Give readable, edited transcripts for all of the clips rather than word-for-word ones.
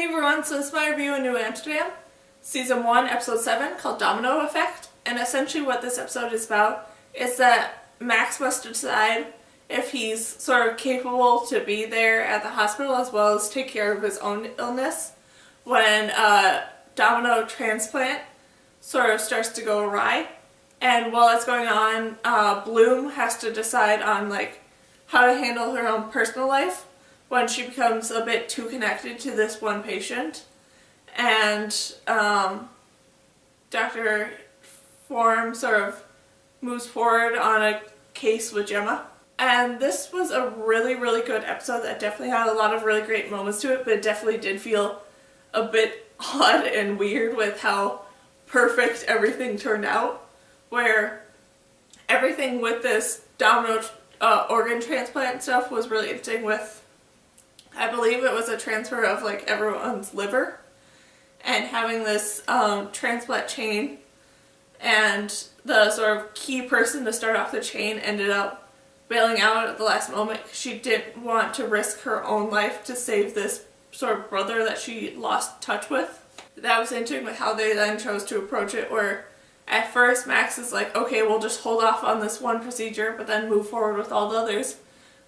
Hey everyone, so this is my review of New Amsterdam, Season 1, Episode 7, called Domino Effect. And essentially what this episode is about is that Max must decide if he's sort of capable to be there at the hospital as well as take care of his own illness when a domino transplant sort of starts to go awry. And while that's going on, Bloom has to decide on how to handle her own personal life when she becomes a bit too connected to this one patient. And Dr. Form sort of moves forward on a case with Gemma. And this was a really, really good episode that definitely had a lot of really great moments to it, but it definitely did feel a bit odd and weird with how perfect everything turned out, where everything with this domino organ transplant stuff was really interesting with, I believe it was a transfer of everyone's liver and having this transplant chain, and the sort of key person to start off the chain ended up bailing out at the last moment because she didn't want to risk her own life to save this sort of brother that she lost touch with. That was interesting with how they then chose to approach it, where at first Max is like, okay, we'll just hold off on this one procedure but then move forward with all the others.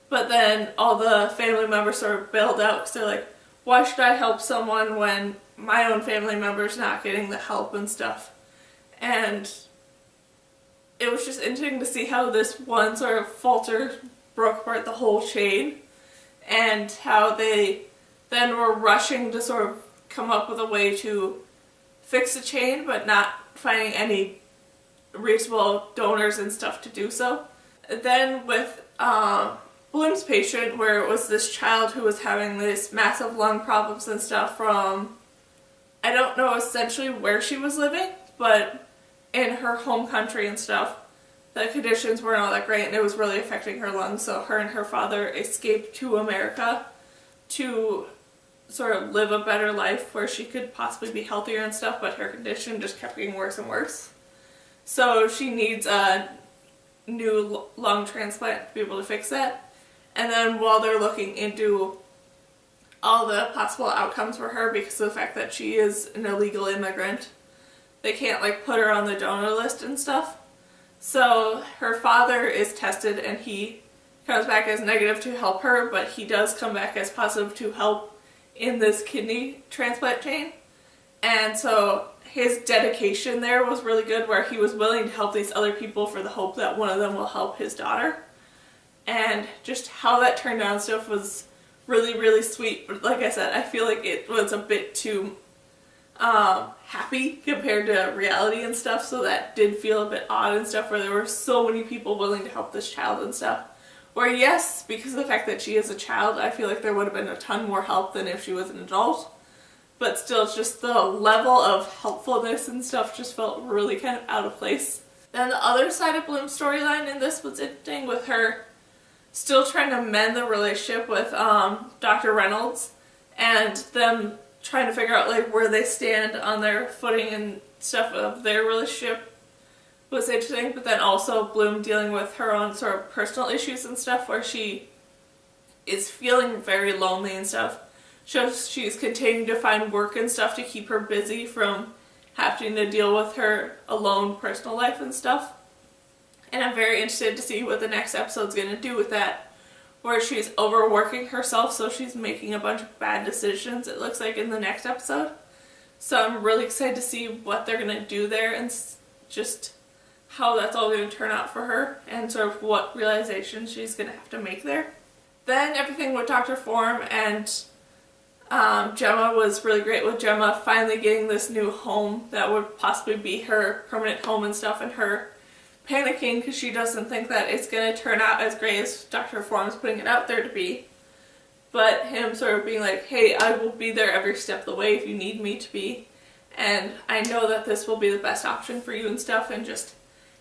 But then all the family members sort of bailed out because they're like, why should I help someone when my own family member's not getting the help and stuff? And it was just interesting to see how this one sort of falter broke apart the whole chain, and how they then were rushing to sort of come up with a way to fix the chain but not finding any reasonable donors and stuff to do so. Then with Bloom's patient, where it was this child who was having this massive lung problems and stuff from, I don't know essentially where she was living, but in her home country and stuff, the conditions weren't all that great and it was really affecting her lungs, so her and her father escaped to America to sort of live a better life where she could possibly be healthier and stuff, but her condition just kept getting worse and worse. So she needs a new lung transplant to be able to fix that. And then while they're looking into all the possible outcomes for her because of the fact that she is an illegal immigrant, they can't put her on the donor list and stuff. So her father is tested and he comes back as negative to help her, but he does come back as positive to help in this kidney transplant chain. And so his dedication there was really good, where he was willing to help these other people for the hope that one of them will help his daughter. And just how that turned out and stuff was really, really sweet. But like I said, I feel like it was a bit too happy compared to reality and stuff, so that did feel a bit odd and stuff, where there were so many people willing to help this child and stuff. Where yes, because of the fact that she is a child, I feel like there would have been a ton more help than if she was an adult. But still, just the level of helpfulness and stuff just felt really kind of out of place. Then the other side of Bloom's storyline in this was interesting, with her still trying to mend the relationship with Dr. Reynolds, and them trying to figure out where they stand on their footing and stuff of their relationship was interesting. But then also Bloom dealing with her own sort of personal issues and stuff, where she is feeling very lonely and stuff. So she's continuing to find work and stuff to keep her busy from having to deal with her alone personal life and stuff. And I'm very interested to see what the next episode's going to do with that, where she's overworking herself, so she's making a bunch of bad decisions, it looks like, in the next episode. So I'm really excited to see what they're going to do there and just how that's all going to turn out for her and sort of what realizations she's going to have to make there. Then everything with Dr. Form and Gemma was really great, with Gemma finally getting this new home that would possibly be her permanent home and stuff, and her panicking because she doesn't think that it's going to turn out as great as Dr. Form's putting it out there to be. But him sort of being like, hey, I will be there every step of the way if you need me to be, and I know that this will be the best option for you and stuff, and just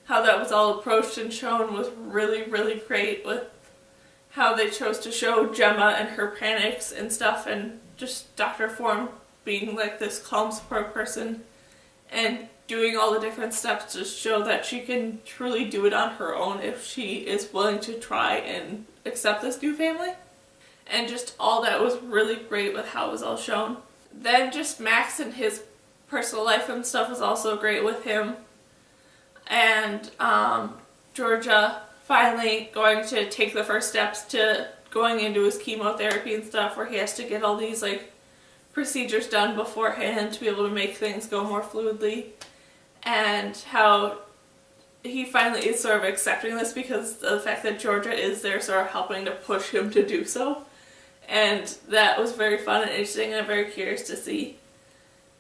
how that was all approached and shown was really, really great, with how they chose to show Gemma and her panics and stuff, and just Dr. Form being this calm support person and doing all the different steps to show that she can truly do it on her own if she is willing to try and accept this new family. And just all that was really great with how it was all shown. then just Max and his personal life and stuff was also great with him. And Georgia finally going to take the first steps to going into his chemotherapy and stuff, where he has to get all these like procedures done beforehand to be able to make things go more fluidly, and how he finally is sort of accepting this because of the fact that Georgia is there sort of helping to push him to do so. And that was very fun and interesting, and I'm very curious to see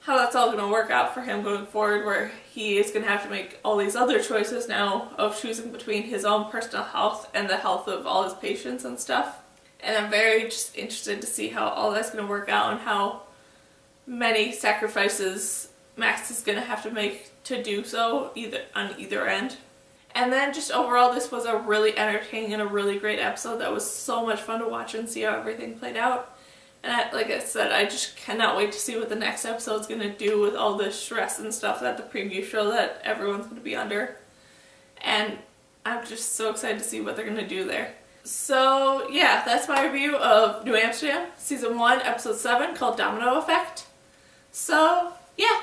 how that's all going to work out for him going forward, where he is going to have to make all these other choices now of choosing between his own personal health and the health of all his patients and stuff. And I'm very just interested to see how all that's going to work out and how many sacrifices Max is going to have to make to do so on either end. And then just overall, this was a really entertaining and a really great episode that was so much fun to watch and see how everything played out. And like I said, I just cannot wait to see what the next episode's going to do with all the stress and stuff that the preview show that everyone's going to be under. And I'm just so excited to see what they're going to do there. So yeah, that's my review of New Amsterdam, Season 1, Episode 7, called Domino Effect. So yeah,